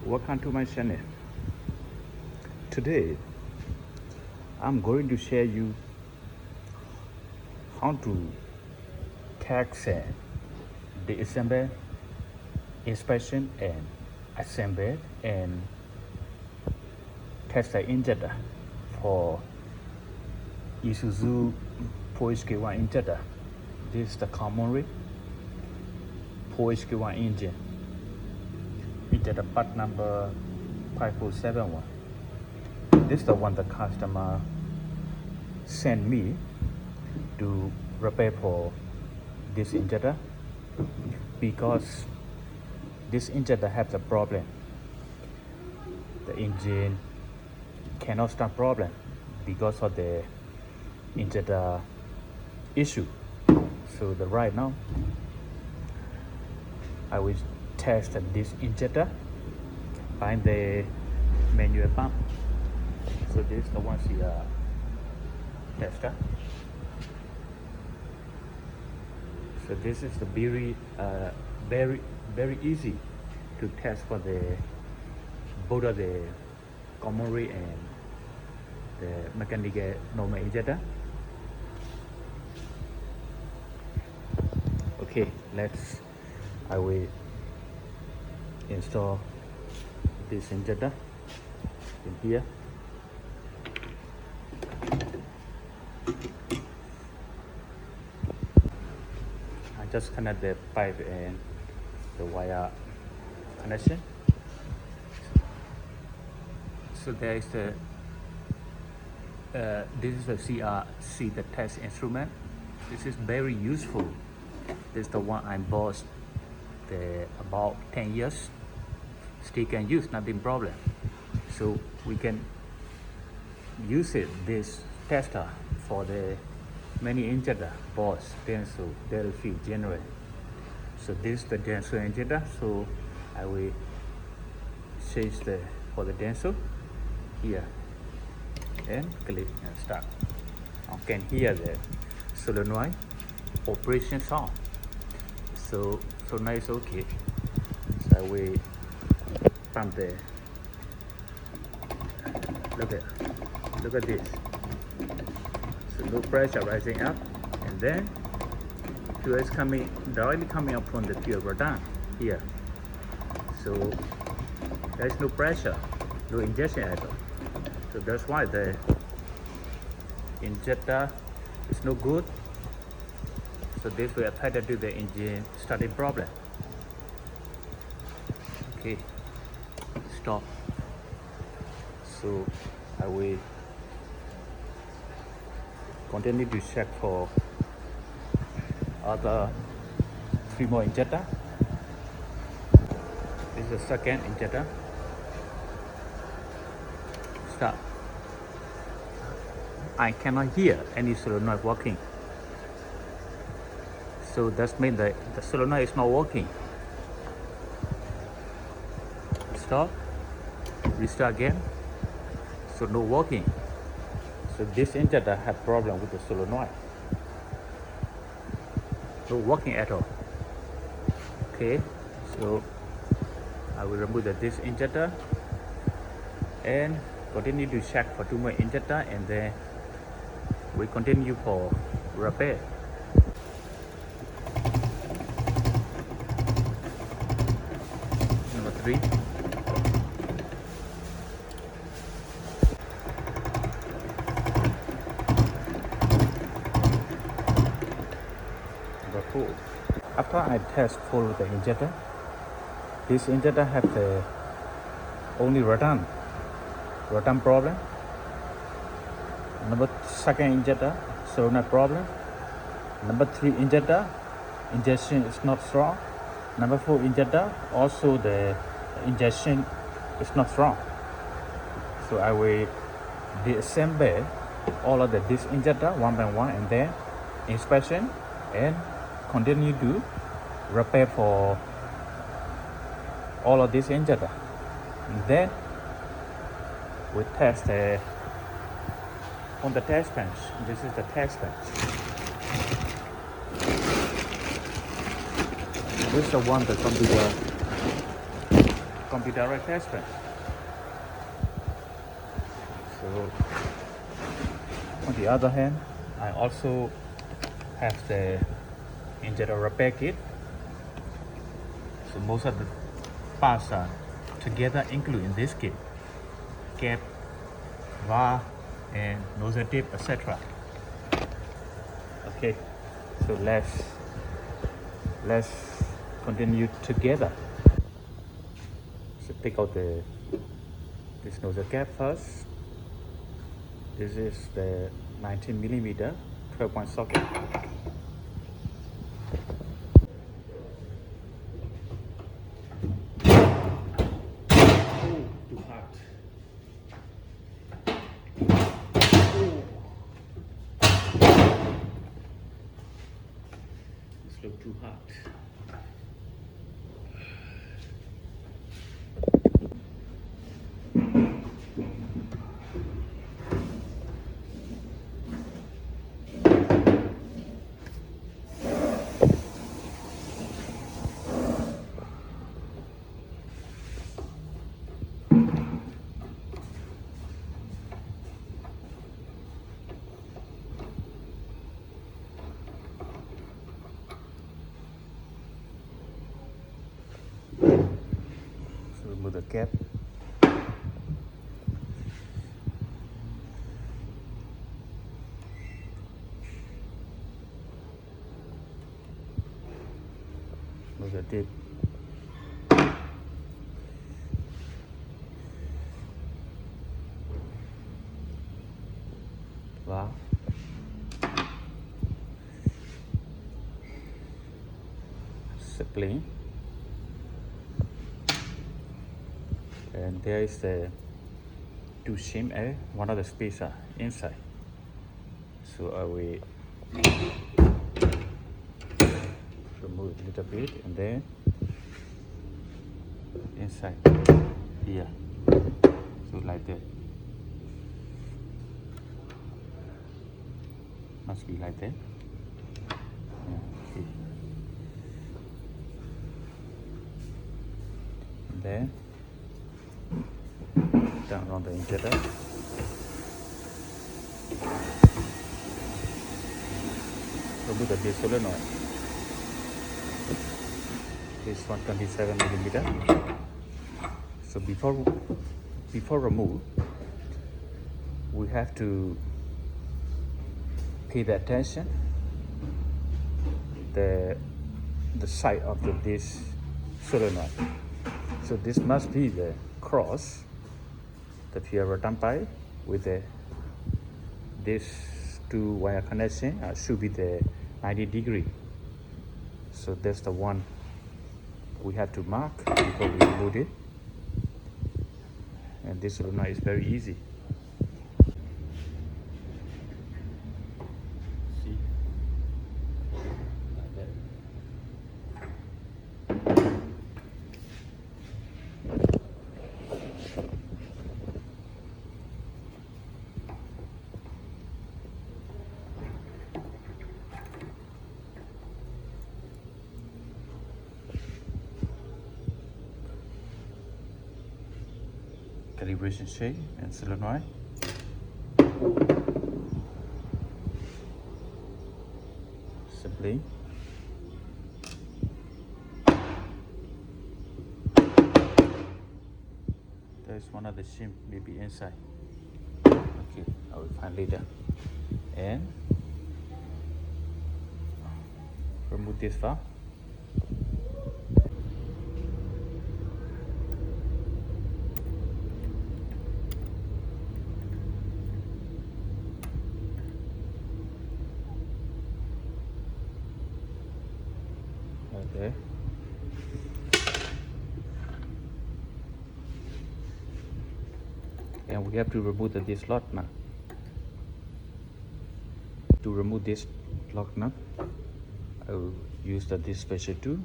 Welcome to my channel. Today I'm going to share you how to test the assemble, inspection and assemble and test the injector for Isuzu 4HK1 injector. This is the common 4HK1 engine. Injector part number 5471. This is the one the customer sent me to repair for this injector because this injector has a problem. The engine cannot start problem because of the injector issue. So right now I will test this injector by the manual pump. So this is the one tester. So this is the very easy to test for the both of the common and the mechanical normal injector. Okay, I will install this injector in here. I just connect the pipe and the wire connection. So there is the this is the CRC, the test instrument. This is very useful. This is the one I bought about 10 years. Still can use, nothing problem. So we can use this tester for the many injector, Bosch, Denso, Delphi, General. So this is the Denso injector. So I will change for the Denso here and click and start. You can hear the solenoid operation sound. So now it's okay. So I will pump the look at this. So no pressure rising up, and then fuel is directly coming up from the fuel return here. So there is no pressure, no injection at all. So that's why the injector is no good. So this will affect the engine starting problem. Okay, stop. So I will continue to check for other 3 more injector. This is the second injector. Stop. I cannot hear any solenoid working. So that means the solenoid is not working. Stop. Restart again. So no working. So this injector has problem with the solenoid. No working at all. Okay. So I will remove this injector and continue to check for 2 more injector, and then we continue for repair. Number 3. Number 4. After I test for the injector, this injector has the only return problem. Number 2 injector, solenoid problem. Number 3 injector, injection is not strong. Number 4 injector, also the injection is not strong. So I will disassemble all of this injector one by one, and then inspection and continue to repair for all of this injector. And then we test on the test bench. This is the test bench. This is the one that some people computer attachment. So on the other hand, I also have the injector repair kit. So most of the parts are together included in this kit: cap, var, and nozzle tip, etc. Okay, so let's continue together. So take out this nozzle cap first. This is the 19mm 12-point socket. Too hot. This looks too hot. Remove the cap. Remove the tip. Wow. Spring. And there is the two shim air, one of the spacer inside. So I will remove a little bit and then inside here. So like that. Must be like that. Yeah, okay. And then down on the injector. Remove the base solenoid. This 127mm. So before remove, we have to pay the attention the side of this solenoid. So this must be the cross that we have done by with this two wire connection should be the 90°. So that's the one we have to mark before we remove it. And this solenoid is very easy. See? Like that. Calibration shake and solenoid. Simply. There's one of the shim maybe inside. Okay, I will find later. And remove this valve. Okay. And we have to remove this lock nut. To remove this lock nut, I will use this special tool.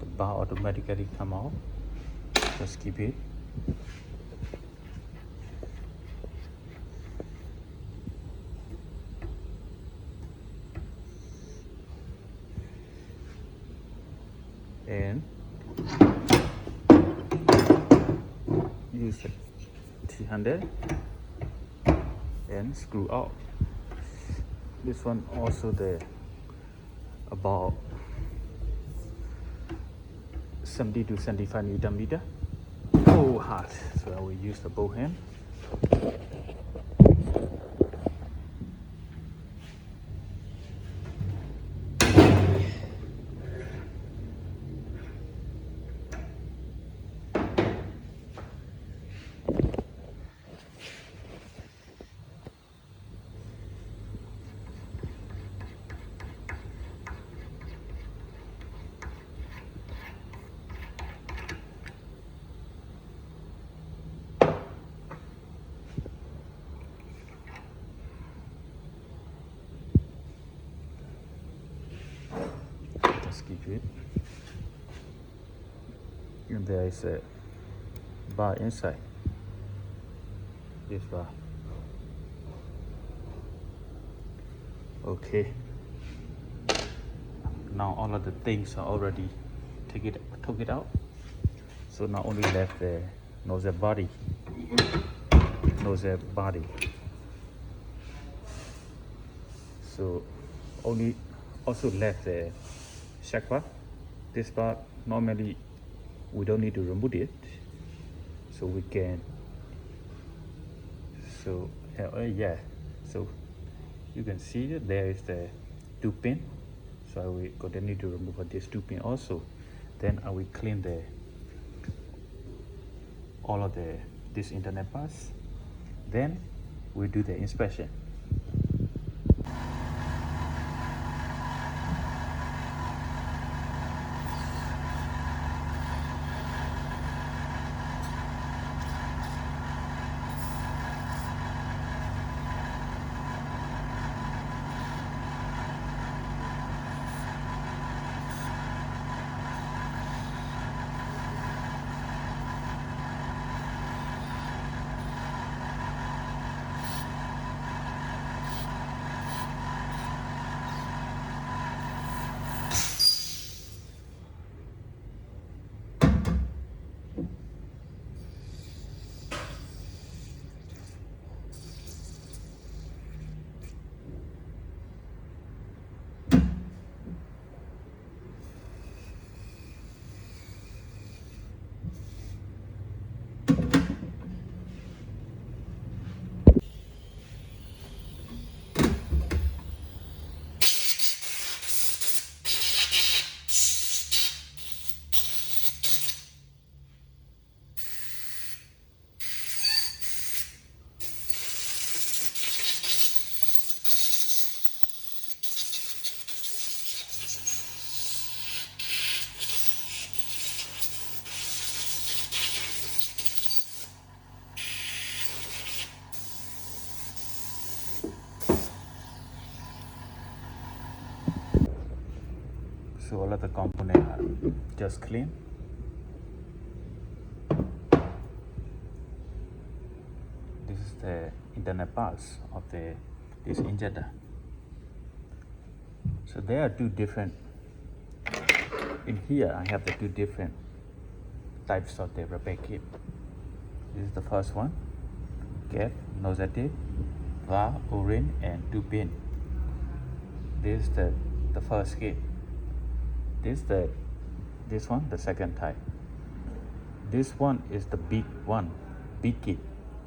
The bar automatically come out. Just keep it. use the T-handle and screw out. This one also the about 70 to 75 Newton meter. Oh, hard. So I will use the bow hand. Just keep it. And there is a bar inside. This bar. Okay. Now all of the things are already took it out. So now only left the nozzle body. So only also left the shock bar. This part normally we don't need to remove it, so we can. So yeah, so you can see that there is the 2 pin. So I will continue to remove this 2 pin also. Then I will clean all of this internet parts. Then we do the inspection. So all of the components are just clean. This is the internal parts of this injector. So there are two different. In here I have the two different types of the repair kit. This is the first one. Cap, nozzle tip, valve, O-ring, and 2 pin. This is the first kit. This one, the second type. This one is the big kit.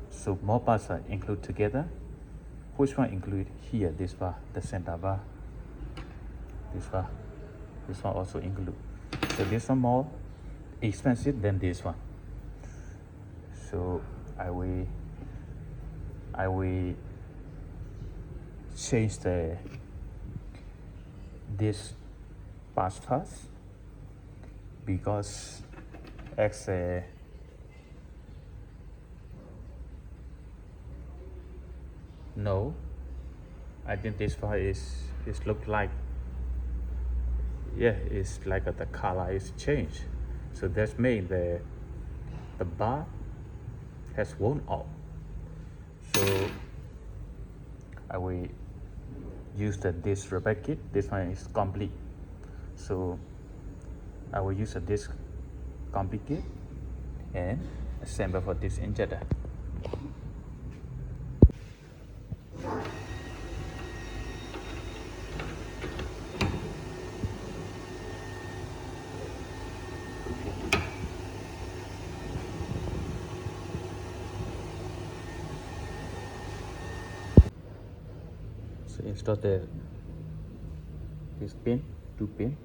So more parts are included together. Which one include here? This bar, the center bar. This one also include. So this one more expensive than this one. So I will change this parts first, because no, I think this part is look like, yeah, it's like the color is changed. So that's made the bar has worn off. So I will use this repair kit. This one is complete. So I will use this complete kit, and assemble for this injector. So install this pin, 2 pin.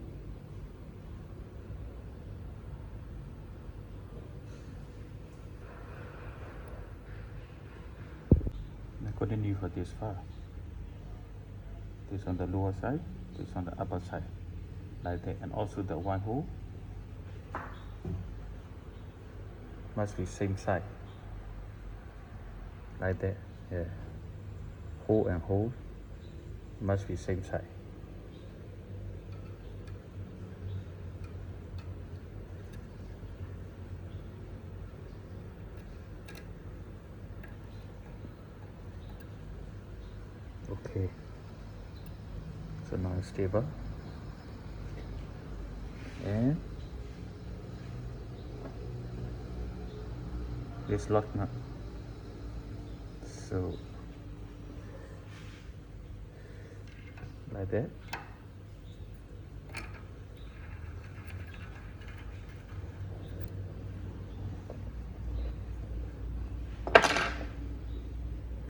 Now continue for this far. This on the lower side, this on the upper side, like that, and also the one hole must be same side, like that. Yeah, hole and hole must be same side. Okay, so now it's stable, and this lock nut. So like that.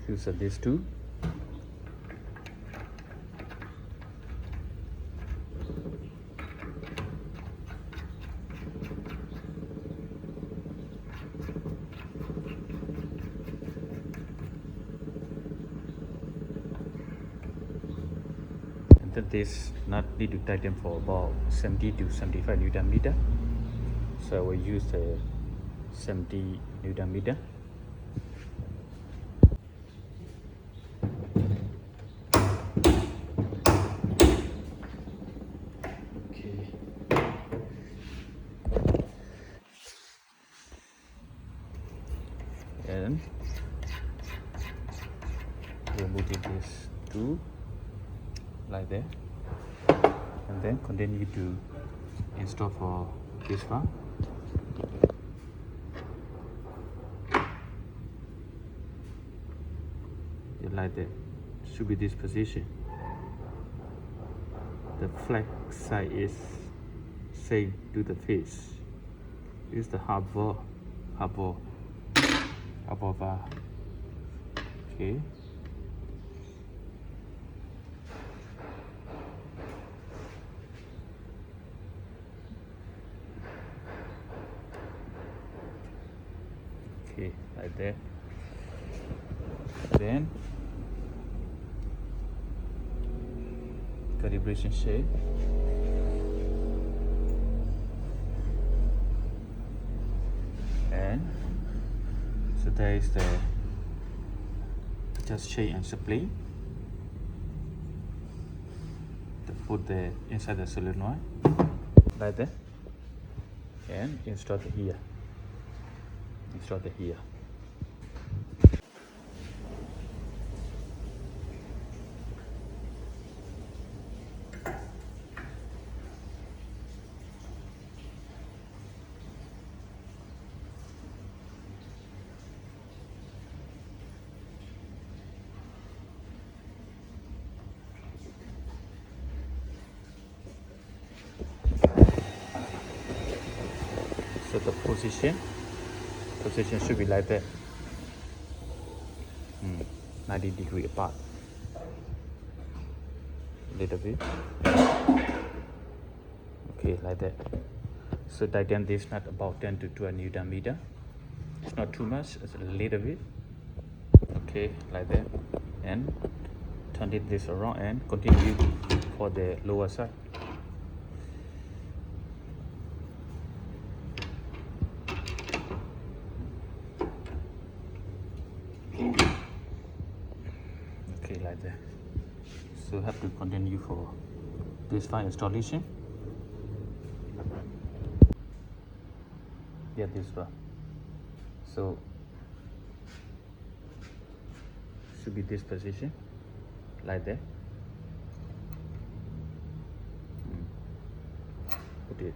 Use these two. And then this nut need to tighten for about 70 to 75 Newton meter. So I will use the 70 Newton meter. And remove this two like that, and then continue to install for this one. Like that, should be this position. The flat side is same to the face. Use the half wall. Okay. Okay, like that. Then calibration shape. And so there is the just shape and split. Put the inside the solenoid like that, and install it here. Install it here. So the position should be like that, 90 degree apart, little bit. Okay, like that. So tighten this nut about 10 to 12 Newton meter. It's not too much, it's a little bit. Okay, like that. And turn this around and continue for the lower side. Okay, like that. So have to continue for this file installation. Yeah, this one. So should be this position, like that. Put it.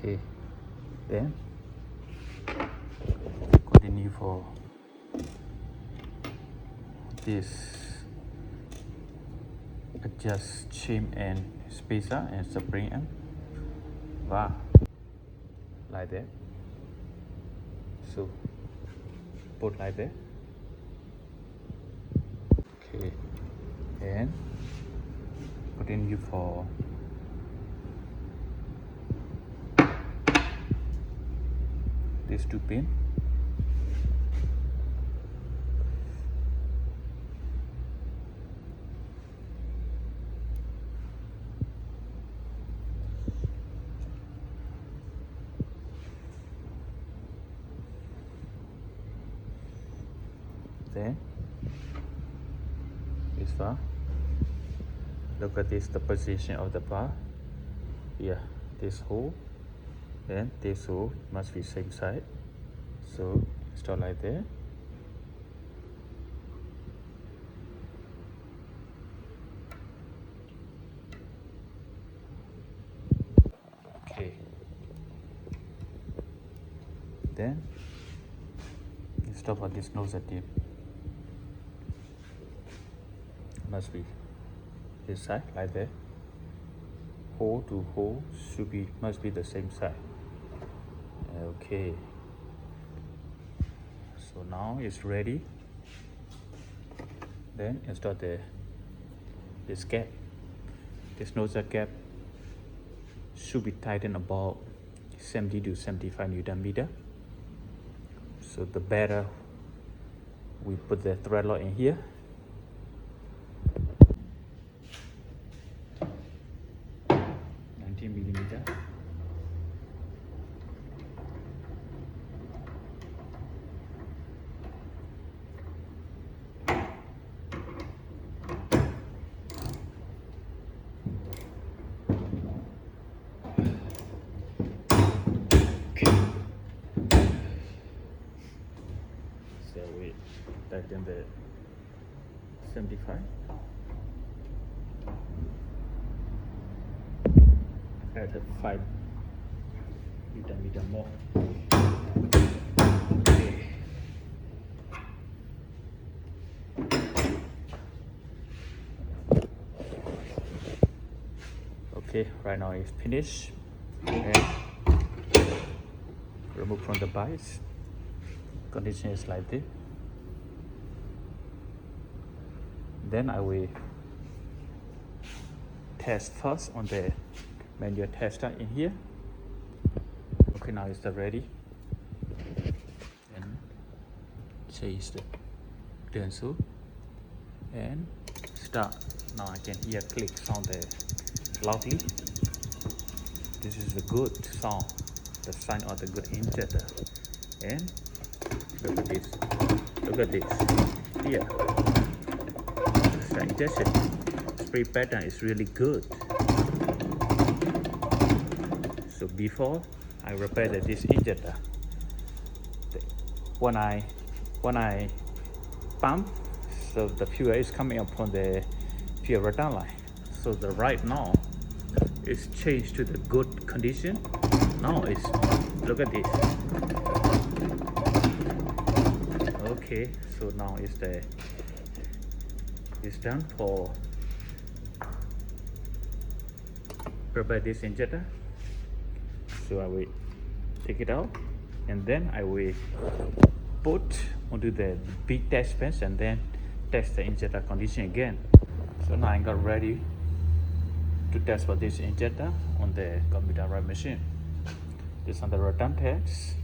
Okay, then continue for this adjust shim and spacer and spring end. Wow, like that. So put like that. Okay, and continue for these two pins. Then this bar, look at this, the position of the bar. Yeah, this hole and this hole must be same side, so install like that. Okay, then install on this nose tip, must be this side like that. Hole to hole must be the same side. Okay, so now it's ready. Then install this cap. This nozzle cap should be tightened about 70 to 75 Newton meter. So the better we put the thread lock in here. Millimeter. So we tighten the 75. Add a 5 Newton meter more. Okay. Okay, right now it's finished. And remove from the bias. Condition is like this. Then I will test first on the manual tester in here. Okay, now it's ready. And change the Denso and start. Now I can hear click sound loudly. This is a good sound, the sign of the good injector. And look at this. Look at this. Here, the injection spray pattern is really good. So before I repair this injector, when I pump, so the fuel is coming upon the fuel return line. So the right now is changed to the good condition. Now it's, look at this. Okay, so now it's done for repair this injector. So I will take it out and then I will put onto the big test bench and then test the injector condition again. So now I got ready to test for this injector on the computer right machine. This on the return test,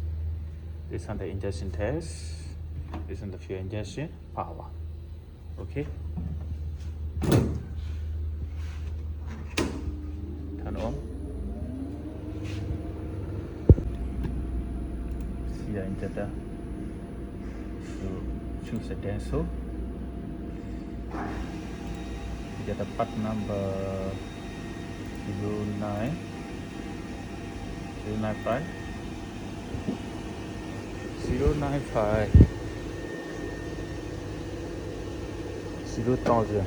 this on the injection test, this on the fuel injection power. Okay, turn on. See the injector. So choose the Denso. Injector part number 095 0,000.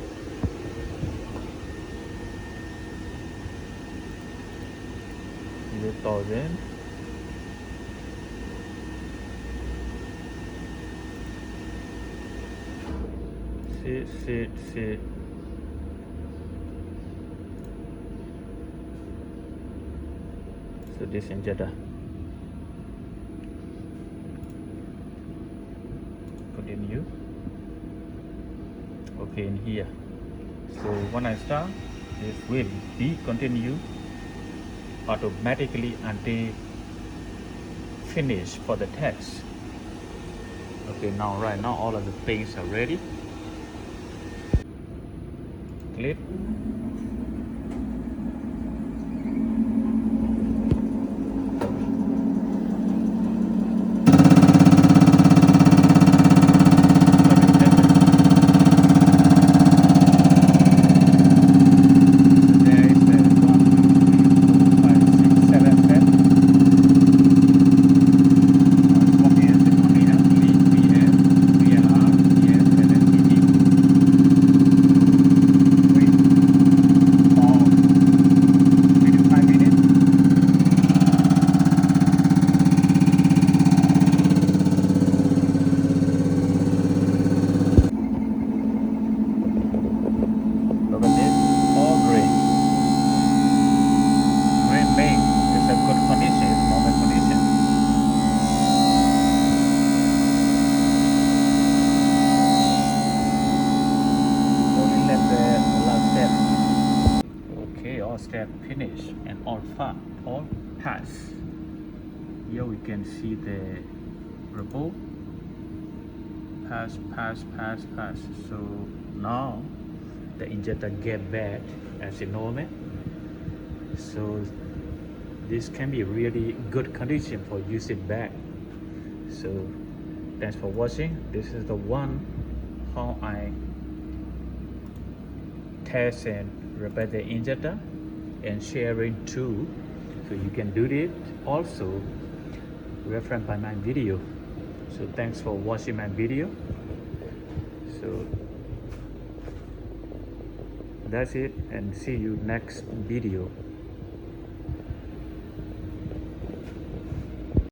100,000. See. So this injector. Continue. Okay, in here. So when I start, this will be continue automatically until finish for the test. Okay, now right now all of the paints are ready. Clip. Step finish and all pass. Here we can see the report pass. So now the injector get back as normal. So this can be really good condition for using back. So thanks for watching. This is the one how I test and repair the injector and sharing too, so you can do it also reference by my video. So thanks for watching my video. So that's it, and see you next video.